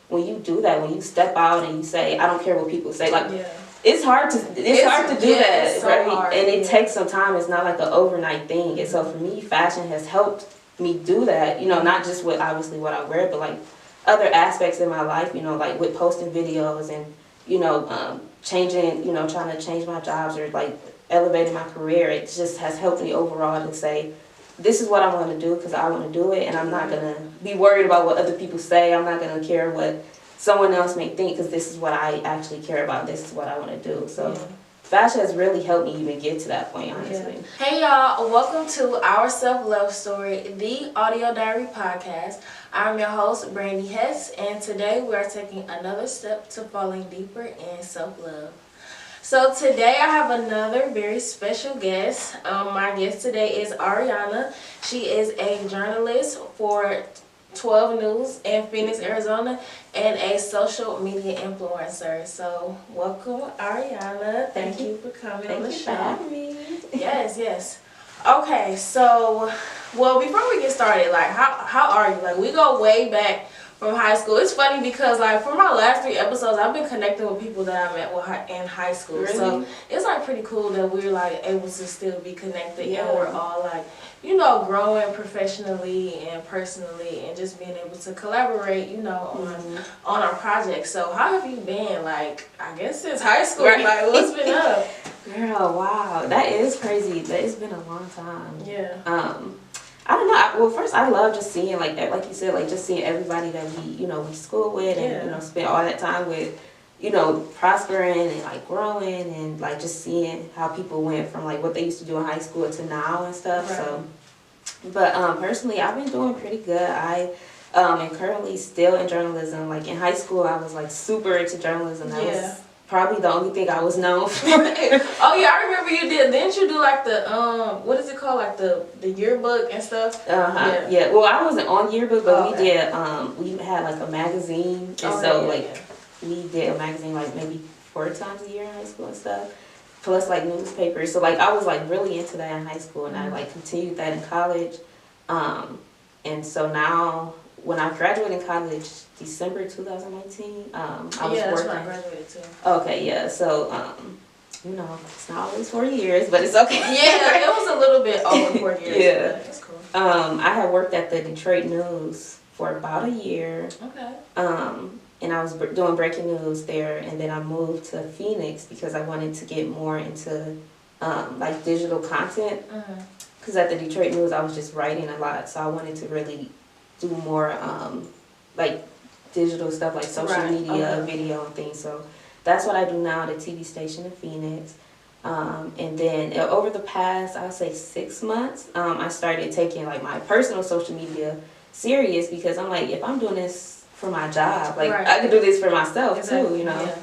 when you do that, when you step out and you say, I don't care what people say, like, Yeah. it's hard to do that, it's so right? hard, and it takes some time. It's not like an overnight thing. And so for me, fashion has helped me do that, you know, not just with obviously what I wear, but like other aspects in my life, you know, like with posting videos and, you know, changing, you know, trying to change my jobs or like elevating my career. It just has helped me overall to say, this is what I want to do because I want to do it, and I'm not going to be worried about what other people say. I'm not going to care what someone else may think because this is what I actually care about. This is what I want to do. So fashion has really helped me even get to that point, honestly. Yeah. Hey y'all, welcome to Our Self-Love Story, the audio diary podcast. I'm your host, Brandy Hess, and today we are taking another step to falling deeper in self-love. So today I have another very special guest. My guest today is Ariana. She is a journalist for 12 News in Phoenix, Arizona, and a social media influencer. So welcome, Ariana. Thank you for coming on the show. Thank you for having me. Yes. Okay, so, well, before we get started, like, how are you? Like, we go way back from high school. It's funny because, like, for my last 3 episodes, I've been connecting with people that I met with in high school. Really? So it's like pretty cool that we're like able to still be connected, and we're all like, you know, growing professionally and personally, and just being able to collaborate, you know, on our projects. So how have you been? Like, I guess since high school, Right. like, what's been up? Girl, wow, that is crazy. That it's been a long time. Yeah. I don't know. Well, first, I love just seeing, like you said, like just seeing everybody that we, you know, we school with and, you know, spend all that time with, you know, prospering and, like, growing and, like, just seeing how people went from, like, what they used to do in high school to now and stuff. Right. So, but personally, I've been doing pretty good. I am currently still in journalism. Like, in high school, I was, like, super into journalism. That was probably the only thing I was known for. Oh yeah, I remember you did. Didn't you do like the what is it called, like the yearbook and stuff? Yeah. Well, I wasn't on yearbook, but we did. We had like a magazine, and we did a magazine like maybe 4 times a year in high school and stuff. Plus like newspapers. So like I was like really into that in high school, and I like continued that in college. And so now, when I graduated in college, December 2019, I was working. That's when I graduated too. Okay, yeah. So, you know, it's not always 4 years, but it's okay. Yeah, it was a little bit over 4 years. Yeah. That's cool. I had worked at the Detroit News for about a year. Okay. And I was doing breaking news there, and then I moved to Phoenix because I wanted to get more into like digital content. Because at the Detroit News, I was just writing a lot, so I wanted to really do more like digital stuff, like social media, video, and things. So that's what I do now at a TV station in Phoenix. And then over the past, I would say 6 months, I started taking like my personal social media serious, because I'm like, if I'm doing this for my job, like I could do this for myself too, you know. Yeah.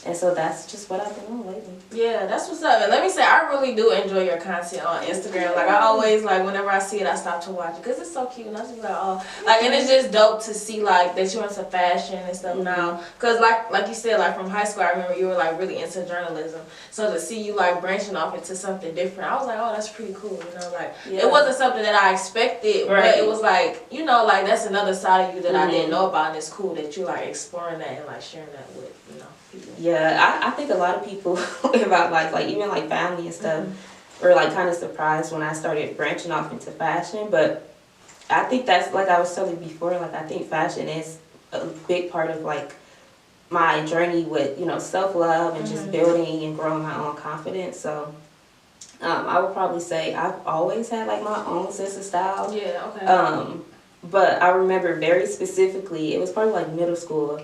And so that's just what I've been on lately. Yeah, that's what's up. And let me say, I really do enjoy your content on Instagram. Like, I always, like, whenever I see it, I stop to watch it because it's so cute. And I just be like, oh. Like, and it's just dope to see, like, that you're into fashion and stuff now. Because, like you said, like, from high school, I remember you were, like, really into journalism. So to see you, like, branching off into something different, I was like, oh, that's pretty cool. You know, like, it wasn't something that I expected, but it was, like, you know, like, that's another side of you that I didn't know about. And it's cool that you're, like, exploring that and, like, sharing that with, you know. Yeah, I think a lot of people about like even like family and stuff were like kind of surprised when I started branching off into fashion. But I think that's, like I was telling you before, like I think fashion is a big part of like my journey with, you know, self-love and just building and growing my own confidence. So I would probably say I've always had like my own sense of style. Yeah, okay. But I remember very specifically, it was probably like middle school.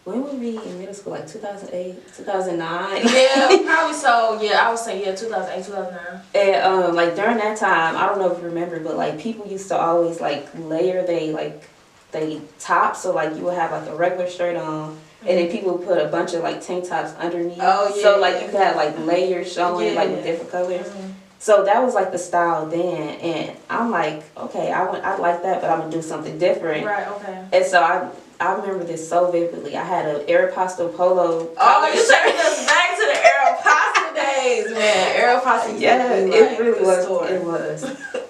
When were we in middle school? Like 2008, 2009? Yeah, probably so. Yeah, I would say, 2008, 2009. And, like, during that time, I don't know if you remember, but, like, people used to always, like, layer they tops. So, like, you would have, like, a regular shirt on, and then people would put a bunch of, like, tank tops underneath. Oh, yeah. So, like, you could have, like, layers showing, like, with different colors. So that was, like, the style then. And I'm like, okay, I like that, but I'm going to do something different. Right, okay. And so I remember this so vividly. I had an Aeropostale polo. Oh, you taking us back to the Aeropostale days, man. Aeropostale. Yeah, it really was. It was.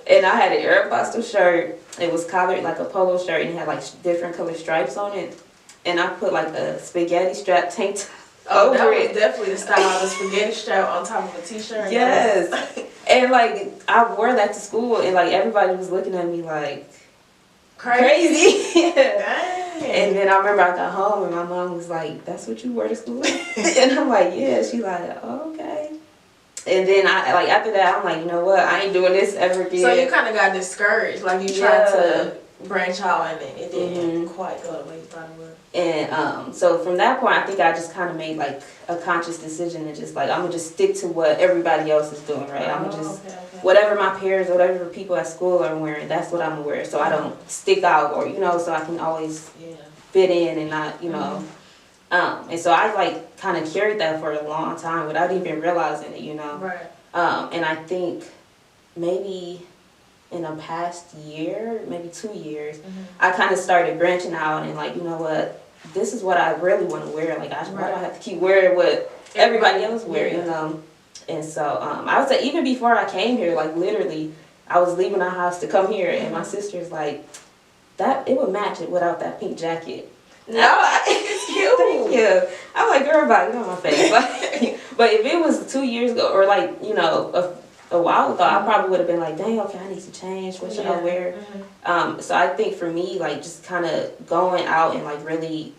And I had an Aeropostale shirt. It was collared like a polo shirt, and it had like different color stripes on it. and I put like a spaghetti strap tank top Oh, over that it. was definitely the style, the spaghetti strap on top of a t-shirt. Yes. And like I wore that to school, and like everybody was looking at me like crazy. And then I remember I got home and my mom was like, "That's what you wear to school?" And I'm like, "Yeah." She's like, "Oh, okay." And then I like after that I'm like, you know what? I ain't doing this ever again. So you kind of got discouraged, like you tried to branch out and it didn't quite go the way you thought it would. And so from that point, I think I just kind of made like a conscious decision to just like I'm gonna just stick to what everybody else is doing, right? I'm gonna just whatever my peers, whatever people at school are wearing, that's what I'm gonna wear, so I don't stick out, or so I can always fit in and not, and so I like kind of carried that for a long time without even realizing it, Right. And I think maybe in the past year, maybe 2 years, I kind of started branching out and like, you know what, this is what I really want to wear. Like, why do I have to keep wearing what everybody else wears, And so I would say even before I came here, like literally, I was leaving our house to come here, and my sister's like, that it would match it without that pink jacket. No, it's cute. Thank you. I'm like, girl, bye, get on my face. Like, but if it was 2 years ago, or like, a while ago, I probably would have been like, dang, okay, I need to change. What should I wear? So I think for me, like, just kind of going out and like really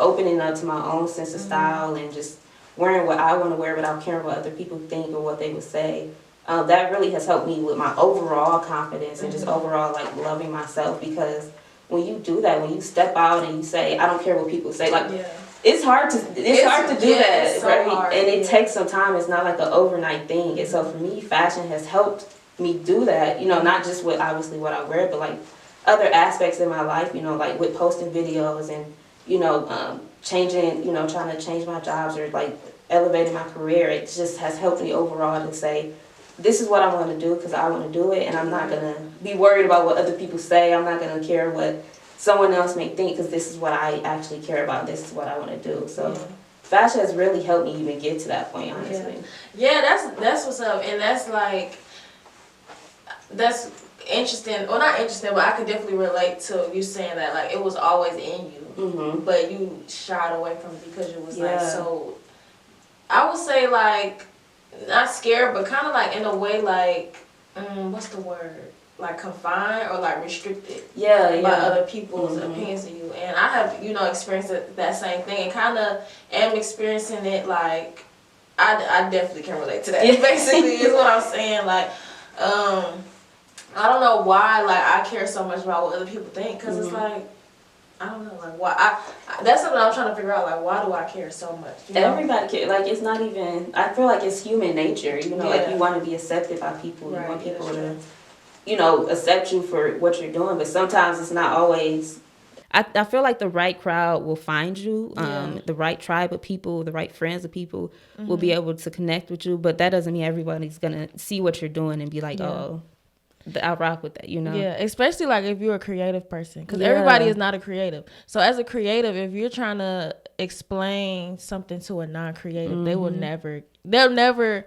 opening up to my own sense of style and just wearing what I want to wear without caring what other people think or what they would say. That really has helped me with my overall confidence and just overall like loving myself, because when you do that, when you step out and you say, I don't care what people say, like it's hard to do that, so right? hard, and it takes some time. It's not like an overnight thing. And so for me, fashion has helped me do that. Not just with obviously what I wear, but like other aspects in my life. Like with posting videos and changing, trying to change my jobs or like elevating my career. It just has helped me overall to say, this is what I want to do because I want to do it, and I'm not going to be worried about what other people say. I'm not going to care what someone else may think, because this is what I actually care about. This is what I want to do. So fashion has really helped me even get to that point, honestly. Yeah, that's what's up. And that's like, that's interesting. Well, not interesting, but I could definitely relate to you saying that, like, it was always in you, but you shied away from it because it was like, so, I would say like, not scared, but kind of like in a way like, what's the word? Like confined or like restricted by other people's opinions of you. And I have, experienced that same thing, and kind of am experiencing it like, I definitely can relate to that. Basically, is what I'm saying. Like, I don't know why, like, I care so much about what other people think, because it's like, I don't know, like, why, that's something I'm trying to figure out, like, why do I care so much? Everybody cares, like, it's not even, I feel like it's human nature, like, you want to be accepted by people, you want people to, accept you for what you're doing, but sometimes it's not always. I feel like the right crowd will find you, the right tribe of people, the right friends of people will be able to connect with you, but that doesn't mean everybody's going to see what you're doing and be like, oh, I rock with that, Yeah, especially like if you're a creative person, because everybody is not a creative. So as a creative, if you're trying to explain something to a non-creative, they'll never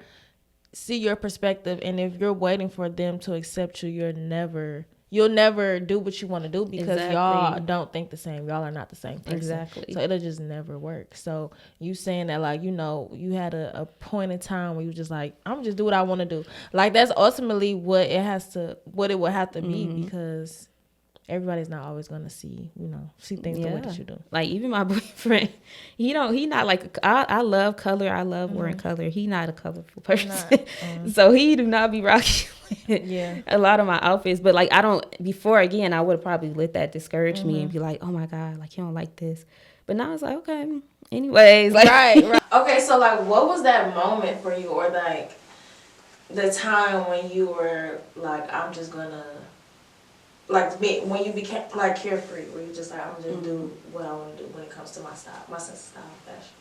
see your perspective. And if you're waiting for them to accept you, you'll never do what you want to do, because y'all don't think the same. Y'all are not the same person. Exactly. So it'll just never work. So you saying that, like, you had a point in time where you just like, I'm just do what I want to do. Like, that's ultimately what it would have to be, because everybody's not always gonna see things the way that you do. Like, even my boyfriend, he not like, I love color. I love wearing color. He not a colorful person. So he do not be rocking a lot of my outfits. But like, before, again, I would have probably let that discourage me and be like, oh my God, like, you don't like this. But now it's like, okay, anyways. Like, right. Okay, so like, what was that moment for you, or like the time when you were like, I'm just gonna, like, when you became like carefree, where you just like, I'm just do what I want to do when it comes to my style, my sense of style, fashion?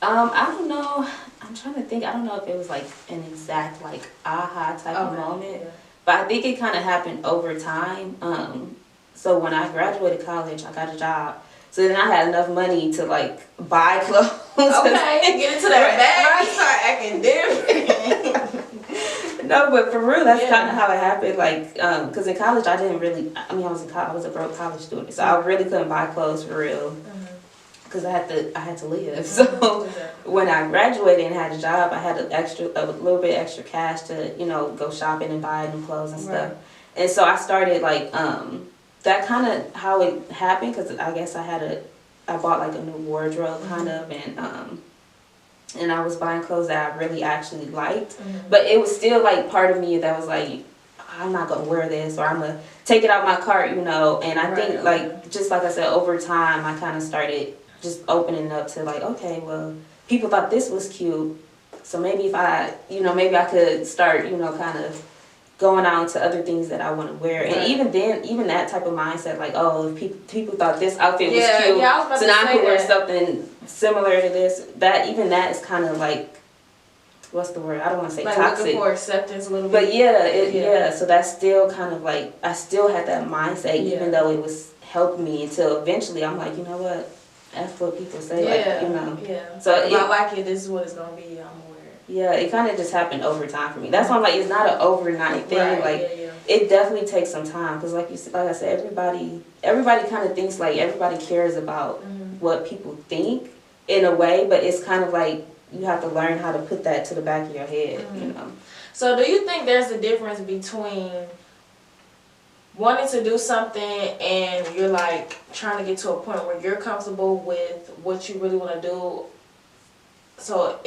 I don't know. I'm trying to think. I don't know if it was like an exact like aha type of moment, but I think it kind of happened over time. So when I graduated college, I got a job. So then I had enough money to like buy clothes. Okay, get into that bag. You start acting different. No, but for real, that's kind of how it happened. Like, because in college, I didn't really. I mean, I was a broke college student, so I really couldn't buy clothes for real. because I had to live. So when I graduated and had a job, I had a little bit extra cash to, you know, go shopping and buy new clothes and stuff. And so I started like that kind of how it happened, because I guess I bought like a new wardrobe kind of, and I was buying clothes that I really actually liked, but it was still like part of me that was like, I'm not gonna wear this, or I'm gonna take it out my cart, you know. And I think like, just like I said, over time I kind of started just opening up to like, okay, well, people thought this was cute, so maybe if I, you know, maybe I could start, you know, kind of going out to other things that I want to wear. And even then, even that type of mindset, like, oh, if people thought this outfit was cute, so now I could wear something similar to this. That is kind of like, what's the word? I don't want to say like toxic. Looking for acceptance a little bit. But yeah. So that's still kind of like, I still had that mindset, even though it was helping me, until eventually I'm like, you know what? That's what people say. Like, you know. Yeah. So if I like it, this is what it's gonna be. Yeah, it kind of just happened over time for me. That's why I'm like, it's not an overnight thing. It definitely takes some time, because like I said, everybody kind of thinks like everybody cares about what people think in a way, but it's kind of like you have to learn how to put that to the back of your head, you know. So do you think there's a difference between wanting to do something and you're like trying to get to a point where you're comfortable with what you really want to do? So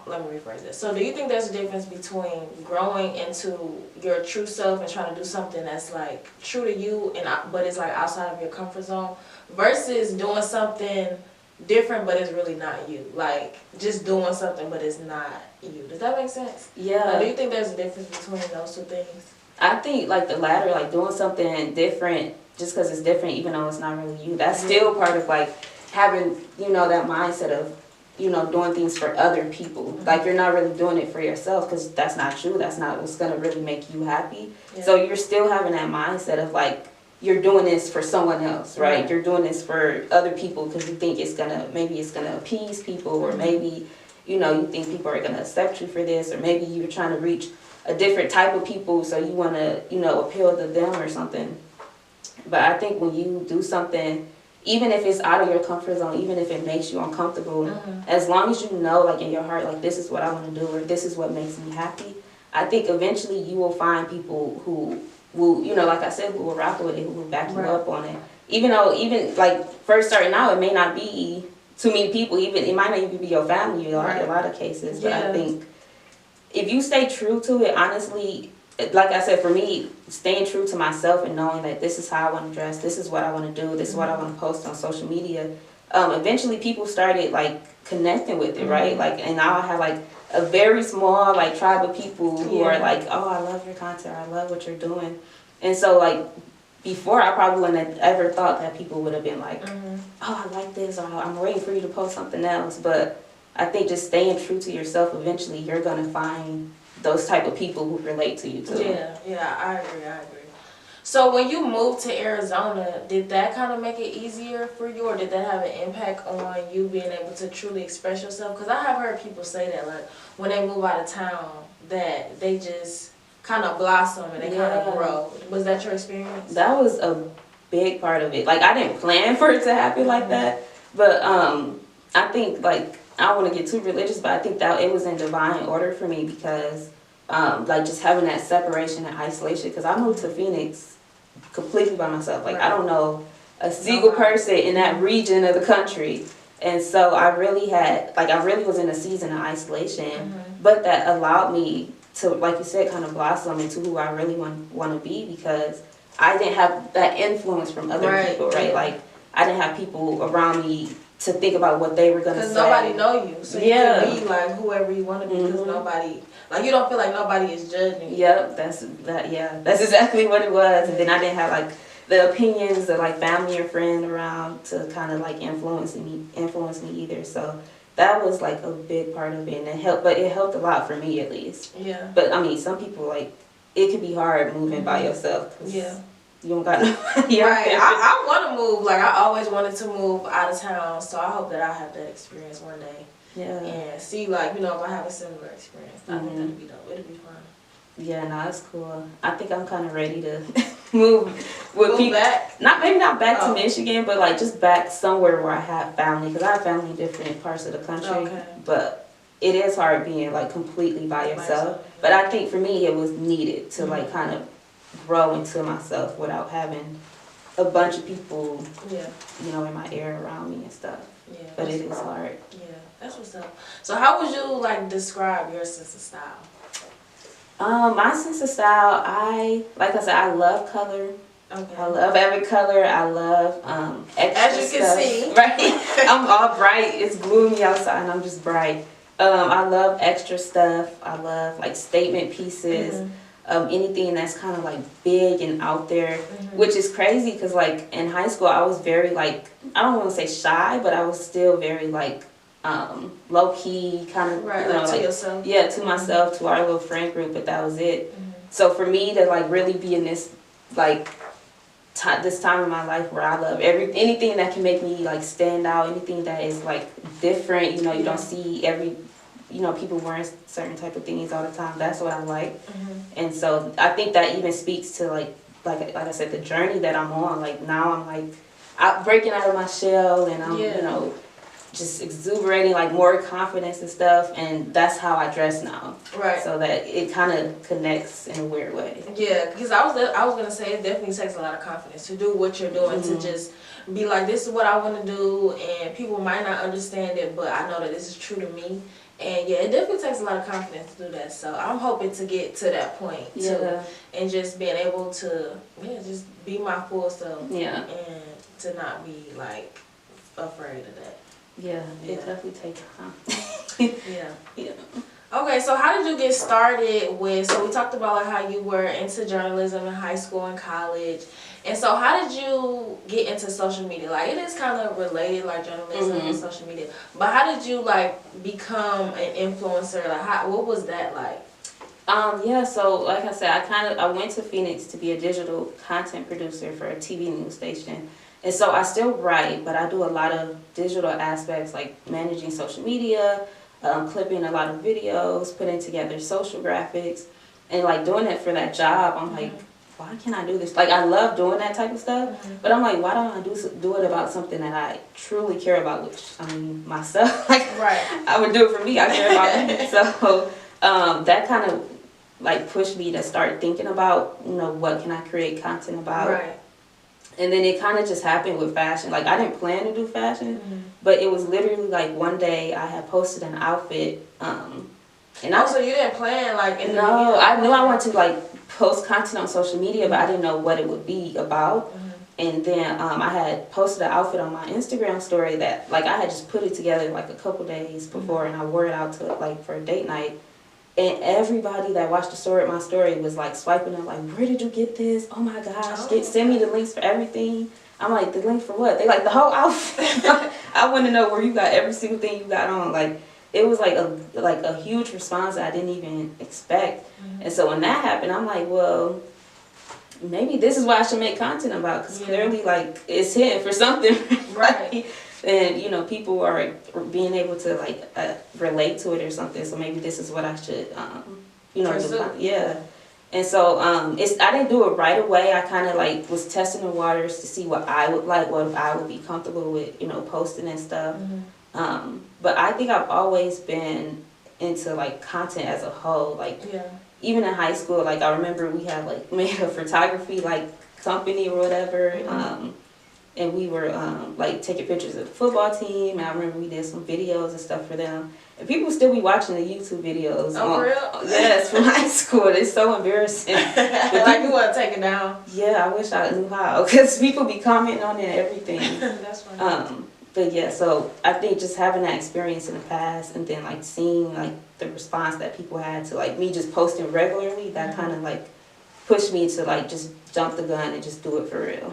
let me rephrase this. So do you think there's a difference between growing into your true self and trying to do something that's like true to you, but it's like outside of your comfort zone, versus doing something different but it's really not you? Like just doing something but it's not you. Does that make sense? Yeah. Like, do you think there's a difference between those two things? I think like the latter, like doing something different just because it's different even though it's not really you. That's still part of like having, you know, that mindset of, you know, doing things for other people. Like you're not really doing it for yourself, because that's not you. That's not what's gonna really make you happy. So you're still having that mindset of like, you're doing this for someone else, right? You're doing this for other people because you think maybe it's gonna appease people, or maybe, you know, you think people are gonna accept you for this, or maybe you're trying to reach a different type of people, so you wanna, you know, appeal to them or something. But I think when you do something, even if it's out of your comfort zone, even if it makes you uncomfortable, as long as you know, like in your heart, like this is what I want to do, or this is what makes me happy, I think eventually you will find people who will, you know, like I said, who will rock with it, who will back you up on it. Even though, like first starting out, it may not be too many people, even it might not even be your family in a lot of cases. But I think if you stay true to it, honestly, like I said, for me, staying true to myself and knowing that this is how I want to dress, this is what I want to do, this is what I want to post on social media, eventually people started like connecting with it, right? Like, and now I have like a very small like tribe of people who are like, oh, I love your content, I love what you're doing. And so like before, I probably wouldn't have ever thought that people would have been like, oh, I like this, or I'm waiting for you to post something else. But I think just staying true to yourself, eventually you're gonna find those type of people who relate to you too. Yeah, I agree. So when you moved to Arizona, did that kind of make it easier for you, or did that have an impact on you being able to truly express yourself? Because I have heard people say that, like, when they move out of town, that they just kind of blossom and they kind of grow. Was that your experience? That was a big part of it. Like, I didn't plan for it to happen like that, but I think, like, I don't want to get too religious, but I think that it was in divine order for me, because like just having that separation and isolation, because I moved to Phoenix completely by myself. Like I don't know a single person in that region of the country, and so I really was in a season of isolation, but that allowed me to, like you said, kind of blossom into who I really want to be, because I didn't have that influence from other people, right? Like I didn't have people around me to think about what they were going to say. Because nobody know you. So you can be like whoever you want to be, because nobody, like you don't feel like nobody is judging you. Yep, that's exactly what it was. And then I didn't have like the opinions of like family or friend around to kind of like influence me either. So that was like a big part of it, and it helped a lot for me at least. Yeah. But I mean, some people, like, it could be hard moving by yourself. Yeah. You don't got nobody. Right. I want to move. Like, I always wanted to move out of town, so I hope that I have that experience one day. Yeah. And see, like, you know, if I have a similar experience, I think that'd be dope. It'd be fun. Yeah, no, it's cool. I think I'm kind of ready to move with Move people. back? Not back to Michigan, but like just back somewhere where I have family, because I have family in different parts of the country. Okay. But it is hard being like completely by yourself. But I think for me it was needed to like kind of grow into myself without having a bunch of people, you know, in my ear around me and stuff. Yeah. But it is hard. Yeah, that's what's up. So how would you like describe your sense of style? My sense of style, like I said, I love color. Okay. I love every color. I love extra As you can stuff. see. Right? I'm all bright. It's gloomy outside and I'm just bright. I love extra stuff. I love like statement pieces. Anything that's kind of like big and out there, which is crazy because like in high school I was very like, I don't want to say shy, but I was still very like low key kind of, right, you know, like to like, yourself. Yeah, to myself, to our little friend group, but that was it. So for me to like really be in this like this time in my life where I love anything that can make me like stand out, anything that is like different, you know, you don't see you know, people wearing certain type of things all the time. That's what I like. And so I think that even speaks to like I said, the journey that I'm on. Like now I'm like breaking out of my shell and I'm, you know, just exuberating, like more confidence and stuff. And that's how I dress now. Right. So that it kind of connects in a weird way. Yeah, because I was gonna say it definitely takes a lot of confidence to do what you're doing, to just be like, this is what I want to do, and people might not understand it, but I know that this is true to me. And yeah, it definitely takes a lot of confidence to do that. So I'm hoping to get to that point too, and just being able to just be my full self. Yeah. And to not be like afraid of that. Yeah, it definitely takes time. Yeah. Okay, so how did you get started with? So we talked about like how you were into journalism in high school and college. And so how did you get into social media? Like it is kind of related, like journalism and social media. But how did you like become an influencer? Like what was that like? Yeah, so like I said, I went to Phoenix to be a digital content producer for a TV news station. And so I still write, but I do a lot of digital aspects like managing social media, clipping a lot of videos, putting together social graphics, and like doing it for that job. I'm like, why can't I do this? Like, I love doing that type of stuff, but I'm like, why don't I do it about something that I truly care about, which, I mean, myself. Like, I would do it for me. I care about me. So that kind of, like, pushed me to start thinking about, you know, what can I create content about. Right. And then it kind of just happened with fashion. Like, I didn't plan to do fashion, but it was literally, like, one day I had posted an outfit. And so you didn't plan, like, in the beginning? No, I knew I wanted to, like, post content on social media, but I didn't know what it would be about. And then I had posted an outfit on my Instagram story that, like, I had just put it together, like, a couple days before, and I wore it out to, like, for a date night. And everybody that watched my story was, like, swiping up, like, where did you get this? Oh, my gosh, send me the links for everything. I'm like, the link for what? They like, the whole outfit. I want to know where you got every single thing you got on. Like, it was, like a huge response that I didn't even expect. And so when that happened, I'm like, well, maybe this is what I should make content about, because clearly, like, it's hitting for something. Right. And, you know, people are being able to, like, relate to it or something. So maybe this is what I should, you know, do. Yeah. And so I didn't do it right away. I kind of, like, was testing the waters to see what I would like, what I would be comfortable with, you know, posting and stuff. But I think I've always been into, like, content as a whole. Like, even in high school, like, I remember we had, like, made a photography, like, company or whatever. And we were, like, taking pictures of the football team. And I remember we did some videos and stuff for them. And people still be watching the YouTube videos. Oh, for real? Yes, from high school. It's so embarrassing. Like, you want to take it down? Yeah, I wish I knew how. Because people be commenting on it and everything. That's funny. But yeah, so I think just having that experience in the past and then, like, seeing, like, the response that people had to, like, me just posting regularly, that kind of, like, pushed me to, like, just jump the gun and just do it for real.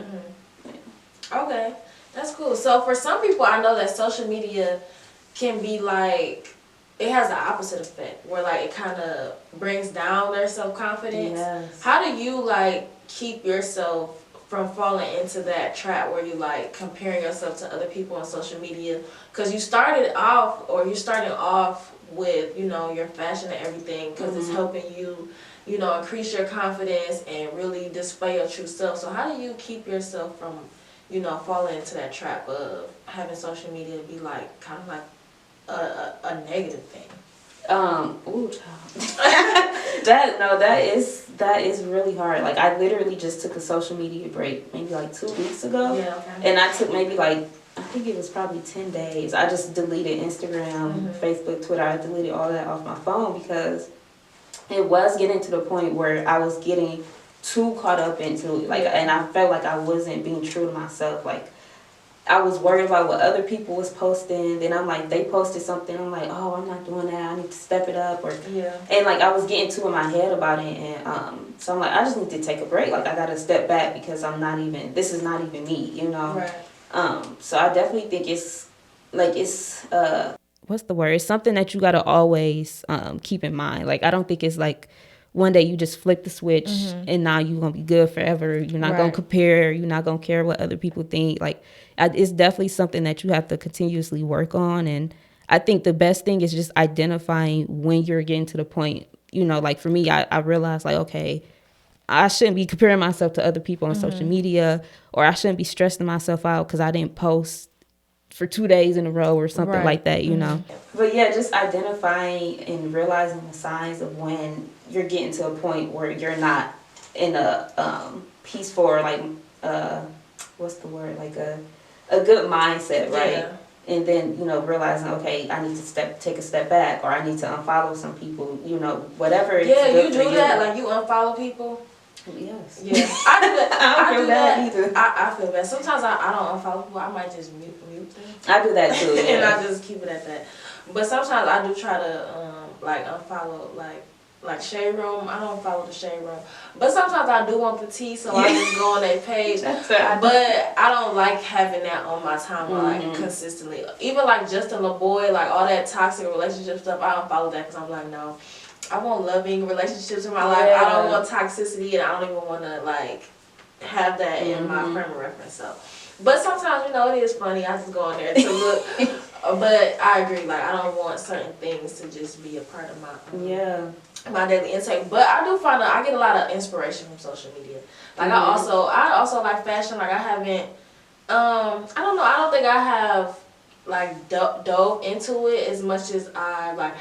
Okay, that's cool. So for some people, I know that social media can be like, it has the opposite effect, where like it kind of brings down their self-confidence. Yes. How do you like keep yourself from falling into that trap where you like comparing yourself to other people on social media? Because you're starting off with, you know, your fashion and everything, because it's helping you you know, increase your confidence and really display your true self. So how do you keep yourself from, you know, falling into that trap of having social media be like kind of like a negative thing? Ooh, child. that is really hard. Like, I literally just took a social media break maybe like 2 weeks ago. Yeah, okay. And I took maybe like, I think it was probably 10 days. I just deleted Instagram, Facebook, Twitter. I deleted all that off my phone because it was getting to the point where I was getting too caught up into it. Like, and I felt like I wasn't being true to myself. Like, I was worried about what other people was posting. Then I'm like, they posted something. I'm like, oh, I'm not doing that. I need to step it up. And like, I was getting too in my head about it. And so I'm like, I just need to take a break. Like, I got to step back because this is not even me, you know? Right. So I definitely think it's what's the word? It's something that you got to always keep in mind. Like, I don't think it's like one day you just flip the switch and now you're going to be good forever. You're not going to compare. You're not going to care what other people think. Like, it's definitely something that you have to continuously work on. And I think the best thing is just identifying when you're getting to the point, you know, like for me, I realized like, okay, I shouldn't be comparing myself to other people on social media, or I shouldn't be stressing myself out because I didn't post for 2 days in a row or something like that, you know. But yeah, just identifying and realizing the signs of when you're getting to a point where you're not in a peaceful or like what's the word, like a good mindset, right? Yeah. And then, you know, realizing, okay, I need to take a step back, or I need to unfollow some people, you know, whatever. Yeah, you do that, like you unfollow people. Yes. Yeah, I do that. I don't feel bad either. I feel bad. Sometimes I don't unfollow people. I might just mute them. I do that too. Yeah. And I just keep it at that. But sometimes I do try to like unfollow like Shade Room. I don't follow the Shade Room. But sometimes I do want the tea, so I just go on their page. But I don't like having that on my timeline consistently. Even like Justin LaBoy, like all that toxic relationship stuff, I don't follow that because I'm like, no. I want loving relationships in my life. I don't want toxicity, and I don't even want to like have that in my frame of reference. So, but sometimes, you know, it is funny. I just go on there to look. But I agree. Like, I don't want certain things to just be a part of my my daily intake. But I do find I get a lot of inspiration from social media. Like I also like fashion. Like I haven't. I don't know. I don't think I have like dove into it as much as I like.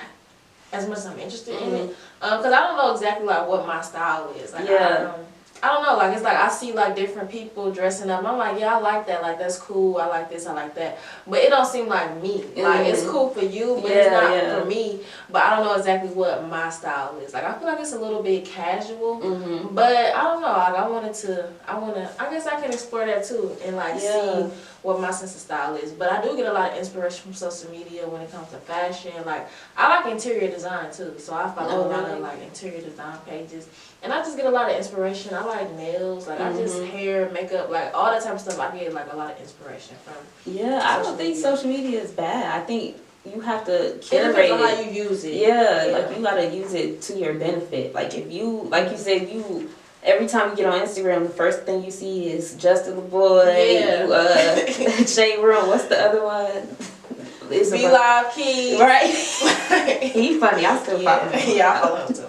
As much as I'm interested in it, because I don't know exactly like what my style is. Like I don't know. Like it's like I see like different people dressing up. And I'm like, yeah, I like that. Like that's cool. I like this. I like that. But it don't seem like me. Like it's cool for you, but it's not for me. But I don't know exactly what my style is. Like I feel like it's a little bit casual. But I don't know. Like I guess I can explore that too and like see what my sense of style is. But I do get a lot of inspiration from social media when it comes to fashion. Like I like interior design too, so I follow a lot of like interior design pages, and I just get a lot of inspiration. I like nails, like I just hair, makeup, like all that type of stuff. I get like a lot of inspiration from. Yeah, I don't think social media is bad. I think you have to curate it. Depends on how you use it. Yeah, like you gotta use it to your benefit. Like if you, like you said, every time you get on Instagram, the first thing you see is Justin LaBoy, Shade Room. What's the other one? Be Live Key. Right. He funny. I still follow him. Yeah, I follow him too.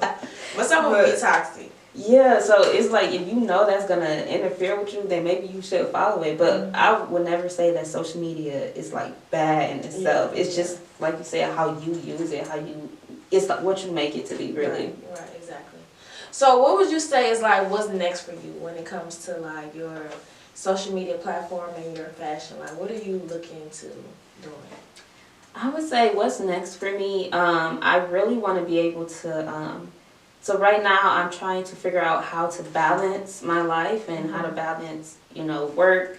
But some of them be toxic. Yeah, so it's like if you know that's gonna interfere with you, then maybe you should follow it. But I would never say that social media is like bad in itself. It's just like you said, how you use it, it's like what you make it to be, really. Right, exactly. So what would you say is like what's next for you when it comes to like your social media platform and your fashion? Like what are you looking to doing? I would say what's next for me, I really want to be able to, so right now I'm trying to figure out how to balance my life and how to balance, you know, work,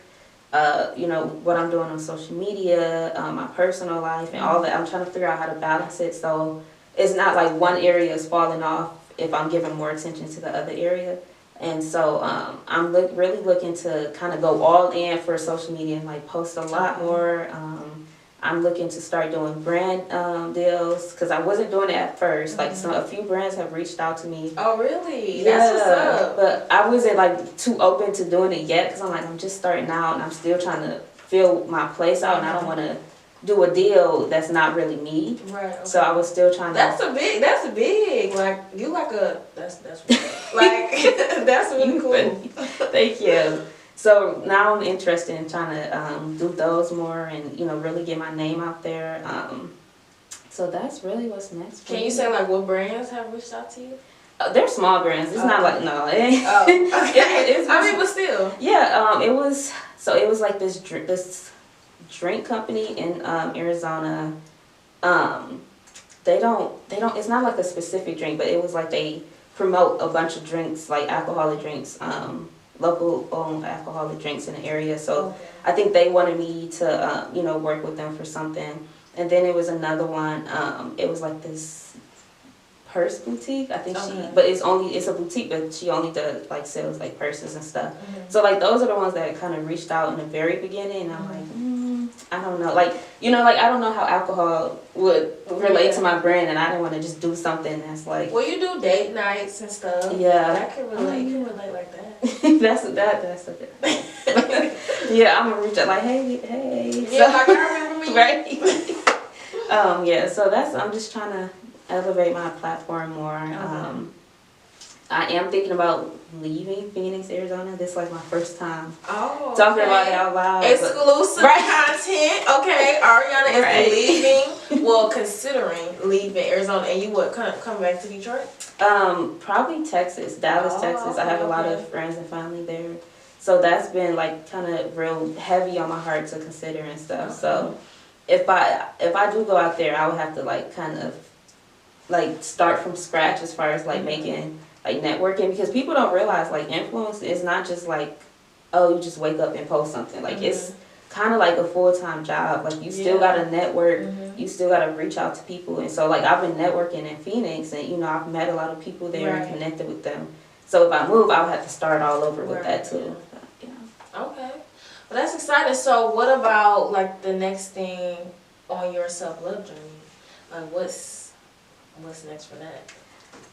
you know, what I'm doing on social media, my personal life and all that. I'm trying to figure out how to balance it so it's not like one area is falling off if I'm giving more attention to the other area. And so I'm really looking to kind of go all in for social media and like post a lot more. I'm looking to start doing brand deals because I wasn't doing it at first. Like a few brands have reached out to me. Oh really? Yeah. That's what's up. But I wasn't like too open to doing it yet because I'm just starting out and I'm still trying to feel my place out and I don't want to do a deal that's not really me. Right. Okay. So I was still trying to. That's big. Like you like a that's like that's really cool. Thank you. So now I'm interested in trying to do those more and really get my name out there. So that's really what's next. Can you say like what brands have reached out to you? They're small brands. It's not like no. Okay. I mean, but still. Yeah. It was like this drink company in Arizona. They don't. It's not like a specific drink, but it was like they promote a bunch of drinks, like alcoholic drinks, local owned alcoholic drinks in the area. So I think they wanted me to work with them for something. And then it was another one. It was like this purse boutique. I think but it's a boutique, but she only does like sells like purses and stuff. So like those are the ones that kind of reached out in the very beginning, and I'm like, I don't know, like I don't know how alcohol would relate to my brand, and I didn't want to just do something that's like. Well, you do date nights and stuff. Yeah, that can relate. You can relate like that. that's okay. Yeah, I'm gonna reach out like, hey. Yeah, like I remember me. Right. Yeah, so I'm just trying to elevate my platform more. I am thinking about leaving Phoenix, Arizona. This is like my first time talking about it out loud. Exclusive content. Okay, Ariana is leaving. Well, considering leaving Arizona, and you would come back to Detroit? Probably Texas, Dallas, Texas. I have a lot of friends and family there, so that's been like kind of real heavy on my heart to consider and stuff. So if I do go out there, I would have to like kind of like start from scratch as far as like making like networking, because people don't realize like influence is not just like, oh, you just wake up and post something. Like it's kind of like a full-time job. Like you still gotta network, you still gotta reach out to people. And so like I've been networking in Phoenix, and I've met a lot of people there and connected with them. So if I move, I'll have to start all over with that too. Okay, well that's exciting. So what about like the next thing on your self-love journey? Like what's next for that?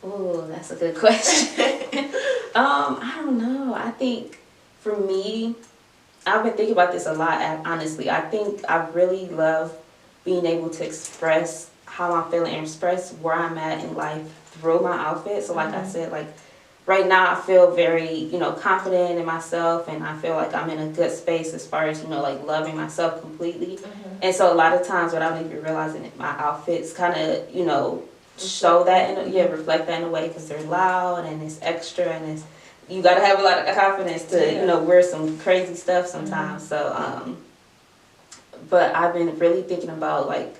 Oh, that's a good question. I don't know. I think for me, I've been thinking about this a lot, honestly. I think I really love being able to express how I'm feeling and express where I'm at in life through my outfit. So like I said, like right now I feel very, confident in myself, and I feel like I'm in a good space as far as, like loving myself completely. And so a lot of times without even realizing it, my outfits kind of, show that reflect that in a way, because they're loud and it's extra, and you got to have a lot of confidence to wear some crazy stuff sometimes. So but I've been really thinking about like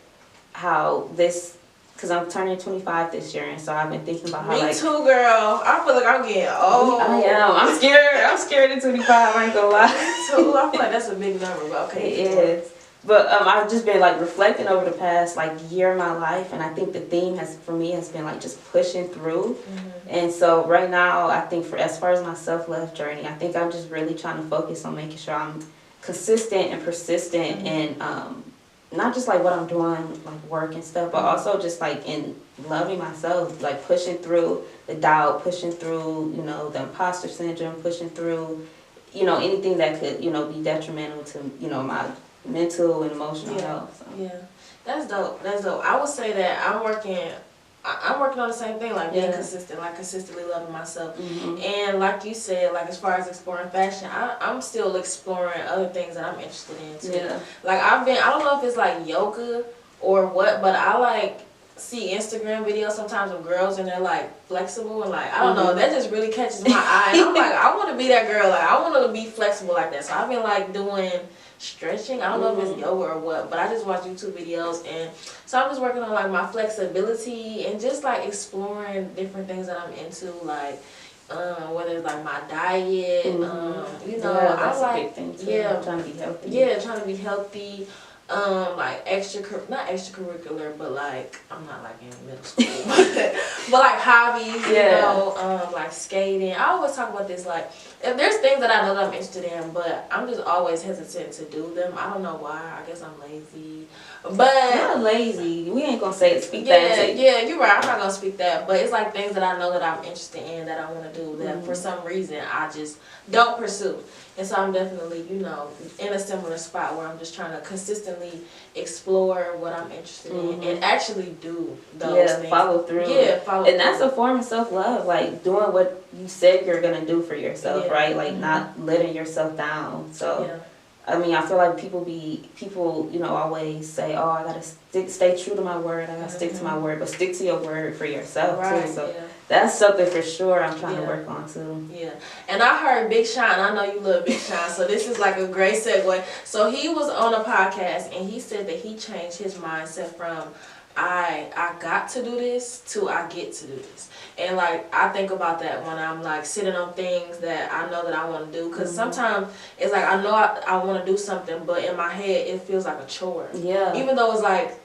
how this, because I'm turning 25 this year, and so I've been thinking about how Me too, girl. I feel like I'm getting old. I am. I'm scared. I'm scared at 25. I ain't gonna lie. Me too. I feel like that's a big number, but okay. It is. But I've just been like reflecting over the past like year of my life, and I think the theme has been like just pushing through. And so right now, I think as far as my self-love journey, I think I'm just really trying to focus on making sure I'm consistent and persistent, and not just like what I'm doing, like work and stuff, but also just like in loving myself, like pushing through the doubt, pushing through, the imposter syndrome, pushing through, anything that could, be detrimental to, my mental and emotional health. So. Yeah, that's dope. I would say that I'm working on the same thing, like being consistent, like consistently loving myself. And like you said, like as far as exploring fashion, I'm still exploring other things that I'm interested in too. Like I don't know if it's like yoga or what, but I like see Instagram videos sometimes of girls, and they're like flexible, and like I don't know, that just really catches my eye. And I'm like, I want to be that girl. Like I want to be flexible like that. So I've been like doing stretching. I don't know if it's yoga or what, but I just watch YouTube videos, and so I'm just working on like my flexibility and just like exploring different things that I'm into, like whether it's like my diet, that's I like a big thing too. Trying to be healthy. Yeah, trying to be healthy. Like not extracurricular, but like I'm not like in middle school, but like hobbies, like skating. I always talk about this, like if there's things that I know that I'm interested in, but I'm just always hesitant to do them. I don't know why. I guess I'm lazy, but not lazy. We ain't gonna say speak that. Yeah, you're right. I'm not gonna speak that, but it's like things that I know that I'm interested in, that I want to do, that for some reason I just don't pursue. And so I'm definitely, you know, in a similar spot where I'm just trying to consistently explore what I'm interested in and actually do those things. Follow through. Yeah, follow and through. That's a form of self-love, like doing what you said you're gonna do for yourself, right? Like not letting yourself down. So I mean, I feel like people, you know, always say, "Oh, I gotta stay true to my word. I gotta stick to my word," but stick to your word for yourself too. So that's something for sure I'm trying to work on too. Yeah, and I heard Big Sean. I know you love Big Sean, so this is like a great segue. So he was on a podcast and he said that he changed his mindset from I got to do this to I get to do this. And like I think about that when I'm like sitting on things that I know that I want to do, because sometimes it's like I know I want to do something, but in my head it feels like a chore. Yeah. Even though it's like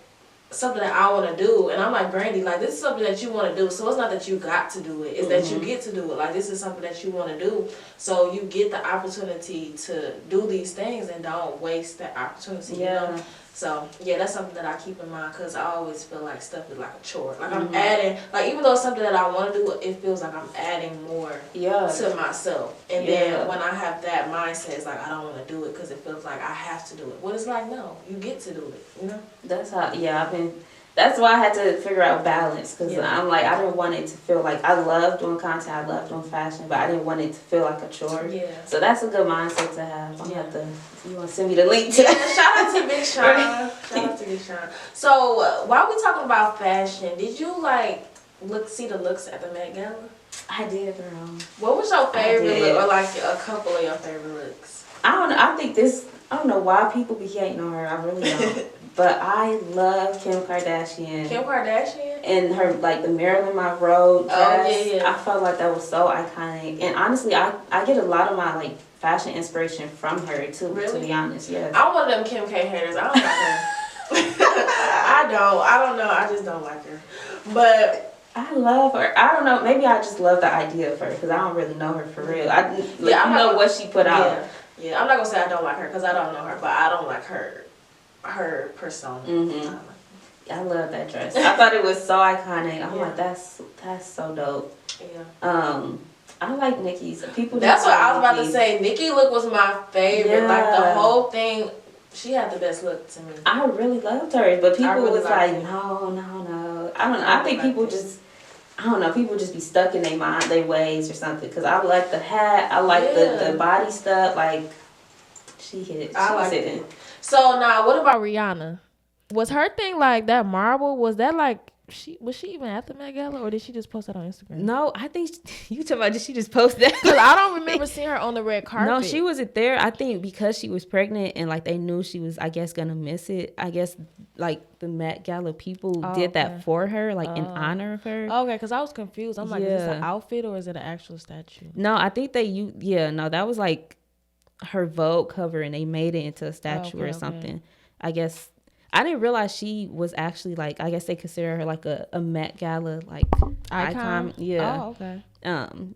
something that I want to do, and I'm like, Brandy, like this is something that you want to do, so it's not that you got to do it, it's that you get to do it. Like this is something that you want to do, so you get the opportunity to do these things and don't waste that opportunity. You know? So yeah, that's something that I keep in mind, because I always feel like stuff is like a chore. Like I'm adding, like even though it's something that I want to do, it feels like I'm adding more to myself. And then when I have that mindset, it's like I don't want to do it because it feels like I have to do it. But it's like, no, you get to do it, you know? That's how, that's why I had to figure out balance, because I'm like, I didn't want it to feel like, I love doing content, I love doing fashion, but I didn't want it to feel like a chore. Yeah. So that's a good mindset to have. I'm gonna have to, if you want to send me the link to that. Shout out to Big Sean. Shout out to Big Sean. So while we talking about fashion, did you like see the looks at the Met Gala? I did, girl. What was your favorite look, or like a couple of your favorite looks? I don't know. I don't know why people be hating on her. I really don't. But I love Kim Kardashian. Kim Kardashian? And her, like, the Marilyn Monroe dress. Oh, yeah. I felt like that was so iconic. And honestly, I get a lot of my, like, fashion inspiration from her, too, to be honest. Yes. I'm one of them Kim K haters. I don't like her. I don't know. I just don't like her. But I love her. I don't know. Maybe I just love the idea of her, because I don't really know her for real. I know what she put out. Yeah, I'm not going to say I don't like her, because I don't know her, but I don't like her persona. I love that dress. I thought it was so iconic. I'm like, that's so dope. Yeah. I like Nicki's. That's what I was about to say. Nicki look was my favorite. Yeah. Like the whole thing, she had the best look to me. I really loved her, but people really was like, no. I don't know. I think people just, I don't know. People just be stuck in their ways or something. Because I like the hat. I like the body stuff. Like, she hit it. I like it. So now, what about Rihanna? Was her thing like that marble? Was that like was she even at the Met Gala, or did she just post that on Instagram? No, I think you talking about, did she just post that? Because I don't remember seeing her on the red carpet. No, she wasn't there. I think because she was pregnant and like they knew she was, I guess, gonna miss it. I guess like the Met Gala people did that for her, like in honor of her. Okay, because I was confused. I'm like, is this an outfit or is it an actual statue? No, I think that was like her Vogue cover, and they made it into a statue or something. I guess I didn't realize she was actually like, I guess they consider her like a Met Gala like icon. Yeah. Oh, okay.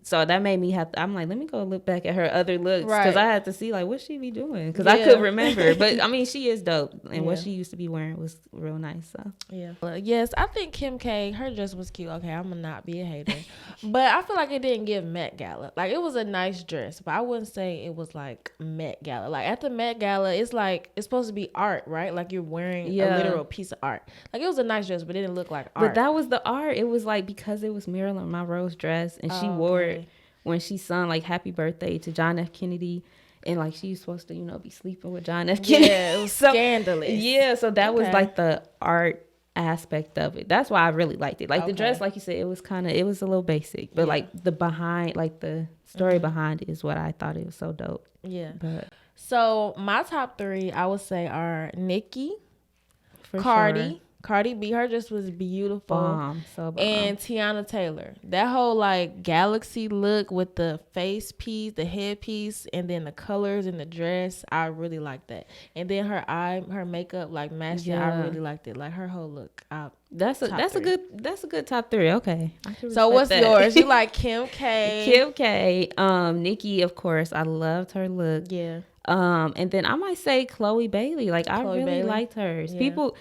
So that made me have to, I'm like, let me go look back at her other looks, because I had to see like what she be doing, because I couldn't remember. But I mean, she is dope, and what she used to be wearing was real nice. So yes, I think Kim K, her dress was cute. Okay, I'm gonna not be a hater, but I feel like it didn't give Met Gala. Like, it was a nice dress, but I wouldn't say it was like Met Gala. Like at the Met Gala, it's like it's supposed to be art, right? Like you're wearing a literal piece of art. Like it was a nice dress, but it didn't look like art. But that was the art. It was like, because it was Marilyn Monroe's dress, and she wore it when she sung like Happy Birthday to John F. Kennedy, and like she was supposed to, be sleeping with John F. Kennedy. Yeah, it was scandalous. Yeah, so that was like the art aspect of it. That's why I really liked it. Like the dress, like you said, it was a little basic, but like the behind, like the story behind it is what I thought it was so dope. Yeah. But so my top 3, I would say, are Nicki, Cardi B, her just was beautiful. And Tiana Taylor. That whole like galaxy look with the face piece, the headpiece, and then the colors in the dress, I really liked that. And then her makeup like matched it. I really liked it. Like her whole look. That's a good top 3. Okay. So what's yours? You like Kim K? Kim K. Nicki, of course. I loved her look. Yeah. And then I might say Chloe Bailey. Like, I really liked hers. Yeah. People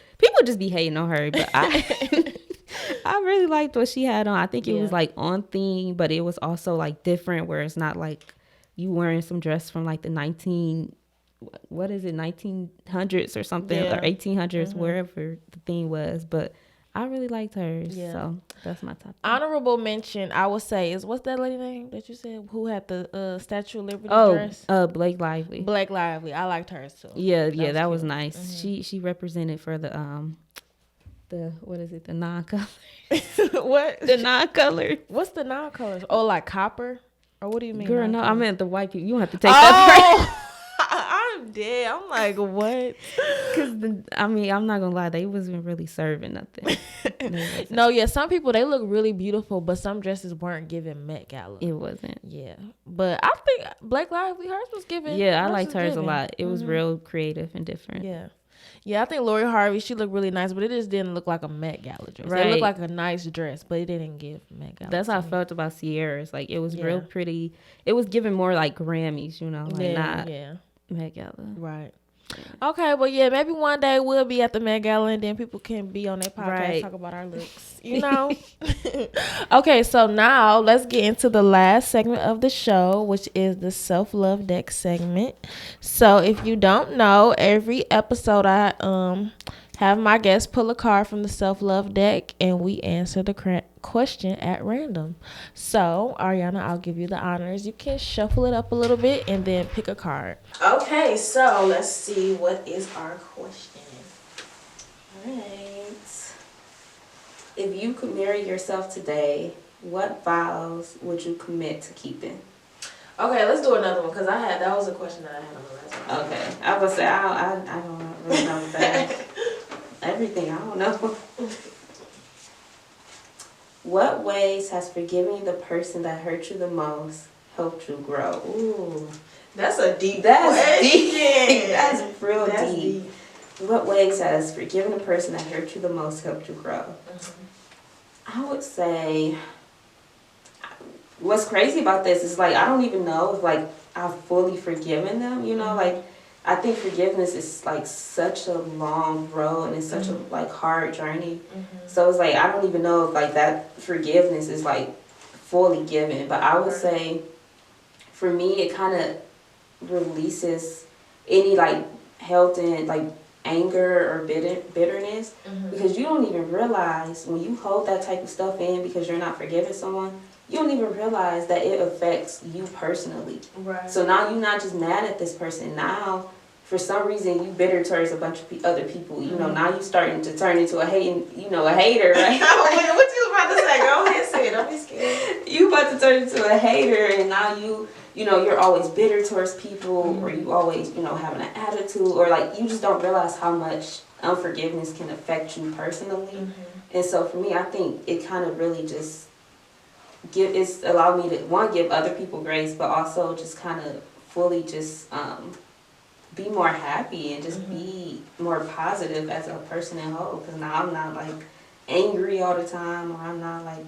just be hating on her, but I really liked what she had on. I think it was like on theme, but it was also like different, where it's not like, you wearing some dress from like the 1900s or something, or 1800s, wherever the thing was. But I really liked hers, so that's my top 3. Honorable mention, I would say, is what's that lady name that you said who had the Statue of Liberty dress? Blake Lively. Blake Lively, I liked hers too. Yeah, that was nice. She represented for the what is it? The non-color. What? The non-color. What's the non-colors? Oh, like copper? Or what do you mean? Girl, no, I meant the white people. You don't have to take that. I'm dead. I'm like, what? Because I'm not gonna lie, they wasn't really serving nothing. No, yeah, some people, they look really beautiful, but some dresses weren't giving Met Gala. It wasn't. Yeah, but I think Blake Lively, hers was giving. Yeah, I liked hers a lot. It was real creative and different. Yeah, I think Lori Harvey, she looked really nice, but it just didn't look like a Met Gala dress. Right. It looked like a nice dress, but it didn't give Met Gala. That's how I felt about Sierra's. Like, it was real pretty. It was giving more like Grammys, not Met Gala. Right. Okay, well, yeah, maybe one day we'll be at the Met Gala and then people can be on their podcast talk about our looks, Okay, so now let's get into the last segment of the show, which is the self-love deck segment. So if you don't know, every episode I have my guests pull a card from the self-love deck and we answer the question at random. So, Ariana, I'll give you the honors. You can shuffle it up a little bit and then pick a card. Okay, so let's see, what is our question? All right. If you could marry yourself today, what vows would you commit to keeping? Okay, let's do another one because that was a question that I had on the last one. Okay, I was say I don't really know that. Everything, I don't know. What ways has forgiving the person that hurt you the most helped you grow? Ooh, that's a deep question. Deep. That's real deep. What ways has forgiving the person that hurt you the most helped you grow? I would say, what's crazy about this is like I don't even know if like I've fully forgiven them. Like I think forgiveness is like such a long road and it's such a like hard journey. So it's like I don't even know if like that forgiveness is like fully given. But I would say for me it kind of releases any like held in like anger or bitterness because you don't even realize when you hold that type of stuff in because you're not forgiving someone. You don't even realize that it affects you personally. Right. So now you're not just mad at this person. Now, for some reason, you bitter towards a bunch of other people. Now you're starting to turn into a hater, right? What you about to say? Go ahead, say it. Don't be scared. You about to turn into a hater, and now you're always bitter towards people, or you always, having an attitude, or like you just don't realize how much unforgiveness can affect you personally. And so for me, I think it kind of really just it's allowed me to give other people grace, but also just kind of fully just be more happy and just be more positive as a person in whole. Because now I'm not like angry all the time, or I'm not like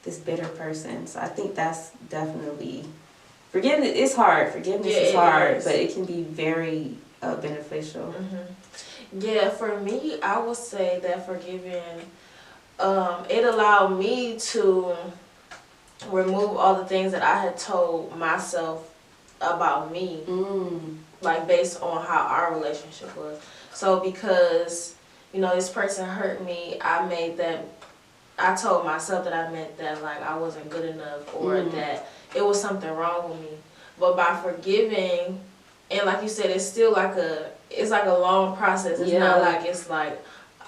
this bitter person. So I think that's definitely forgiveness. It's hard. Forgiveness is hard, but it can be very beneficial. Yeah, for me, I would say that forgiving it allowed me to remove all the things that I had told myself about me, like based on how our relationship was. So because, this person hurt me, I told myself that I meant that like I wasn't good enough or that it was something wrong with me. But by forgiving, and like you said, it's still like it's like a long process. It's not like it's like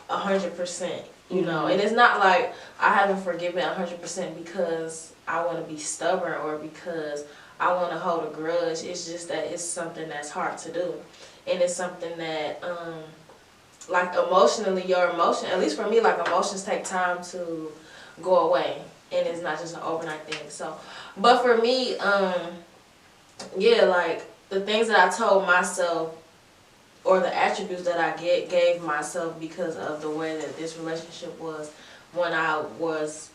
100%, and it's not like I haven't forgiven 100% because I want to be stubborn or because I want to hold a grudge. It's just that it's something that's hard to do. And it's something that, like emotionally, at least for me, like emotions take time to go away. And it's not just an overnight thing. So, but for me, like the things that I told myself or the attributes that I gave myself because of the way that this relationship was, when I was,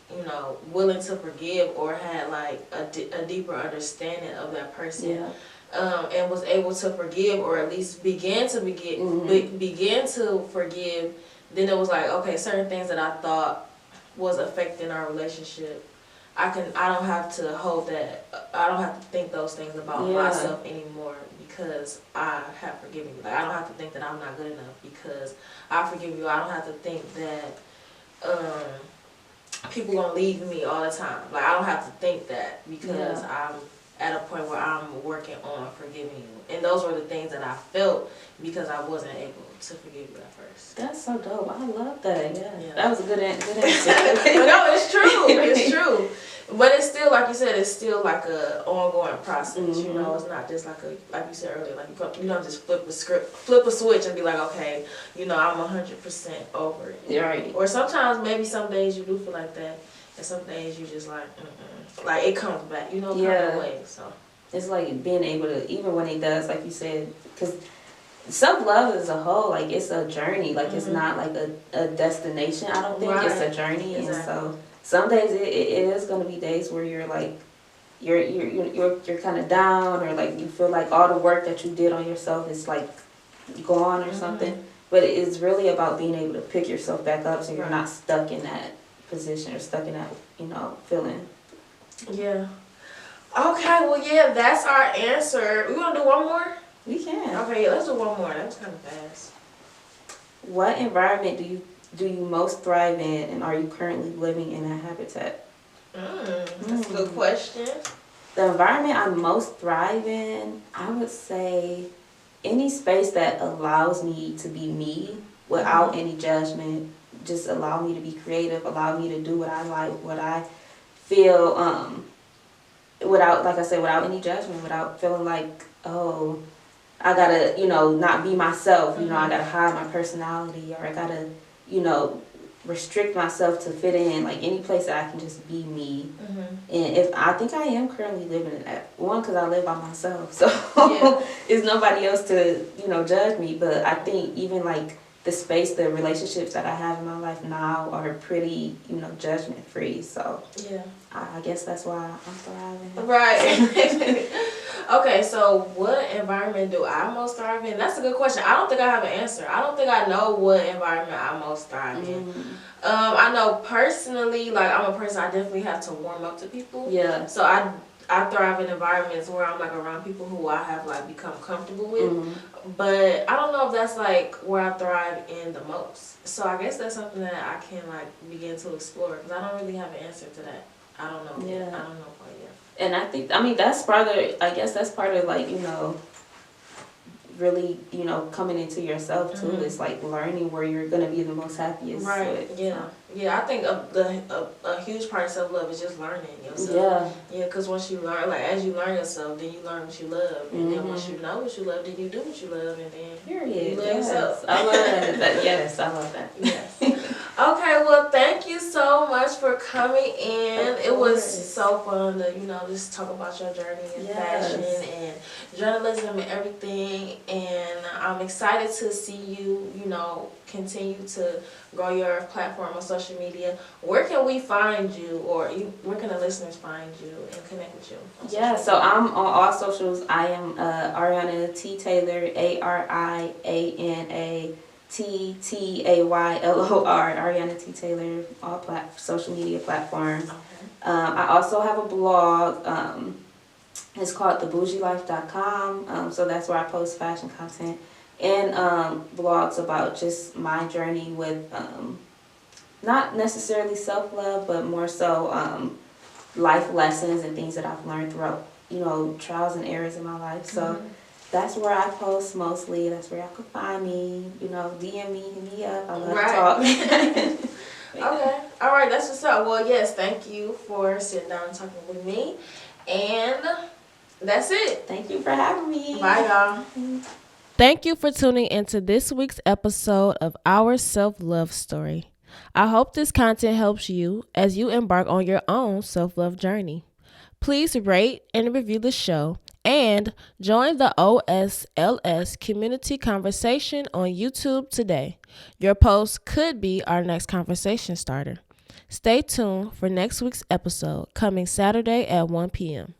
willing to forgive or had like a deeper understanding of that person, and was able to forgive or at least begin to forgive, then it was like, okay, certain things that I thought was affecting our relationship, I don't have to hold that. I don't have to think those things about myself anymore because I have forgiven you. Like I don't have to think that I'm not good enough because I forgive you. I don't have to think that people gonna leave me all the time. Like I don't have to think that because I'm at a point where I'm working on forgiving you. And those were the things that I felt because I wasn't able to forgive you at first. That's so dope. I love that. Yeah. That was a good answer. No, it's true. It's true. But it's still, like you said, it's still like a ongoing process. Mm-hmm. You know, it's not just like like you said earlier, like you don't just flip a switch and be like, okay, you know, I'm 100% over it. Right. Or sometimes maybe some days you do feel like that, and some days you just like, like it comes back, you know, kind of way. So it's like being able to, even when it does, like you said, because self-love as a whole, like it's a journey. Like it's not like a destination. I don't think it's a journey, and so. Some days it is going to be days where you're like, you're kind of down, or like you feel like all the work that you did on yourself is like gone or something. But it's really about being able to pick yourself back up so you're not stuck in that position or stuck in that, you know, feeling. Yeah. Okay, well, yeah, that's our answer. We want to do one more? We can. Okay, yeah, let's do one more. That was kind of fast. What environment do you most thrive in, and are you currently living in that habitat? That's a good question. The environment I most thrive in, I would say any space that allows me to be me without any judgment. Just allow me to be creative, allow me to do what I like, what I feel, without, like I said, without any judgment, without feeling like, oh, I gotta, you know, not be myself, you know, I gotta hide my personality, or I gotta, you know, restrict myself to fit in, like any place that I can just be me. And if I think I am currently living in that one, because I live by myself, so it's nobody else to, you know, judge me. But I think even like the space, the relationships that I have in my life now are pretty, you know, judgment free. So I guess that's why I'm thriving. Right. Okay, so what environment do I most thrive in? That's a good question. I don't think I have an answer. I don't think I know what environment I most thrive in. I know personally, like I'm a person, I definitely have to warm up to people. Yeah. So I thrive in environments where I'm like around people who I have like become comfortable with. But I don't know if that's like where I thrive in the most. So I guess that's something that I can like begin to explore, because I don't really have an answer to that. I don't know. Yeah. I don't know quite yet. And I think, I mean, that's part of, I guess that's part of like, you know, really, you know, coming into yourself too. It's like learning where you're going to be the most happiest. Right, yeah, I think a huge part of self-love is just learning yourself. Yeah, because once you learn, like as you learn yourself, then you learn what you love. And then once you know what you love, then you do what you love, and then you love yourself. I love that. Yes, I love that. Yes. Okay, well, thank you so much for coming in. It was so fun to, you know, just talk about your journey in fashion and journalism and everything. And I'm excited to see you, you know, continue to grow your platform on social media. Where can we find you, or where can the listeners find you and connect with you? Yeah, so I'm on all socials. I am Ariana T. Taylor, ARIANA TTAYLOR, Ariana T. Taylor, all social media platforms. I also have a blog. It's called thebougielife.com. So that's where I post fashion content and blogs about just my journey with not necessarily self-love, but more so life lessons and things that I've learned throughout, you know, trials and errors in my life. So that's where I post mostly. That's where y'all can find me. You know, DM me, hit me up. I love to talk. Okay. All right. That's what's up. Well, yes, thank you for sitting down and talking with me. And that's it. Thank you for having me. Bye, y'all. Thank you for tuning into this week's episode of Our Self-Love Story. I hope this content helps you as you embark on your own self-love journey. Please rate and review the show and join the OSLS community conversation on YouTube today. Your post could be our next conversation starter. Stay tuned for next week's episode coming Saturday at 1 p.m.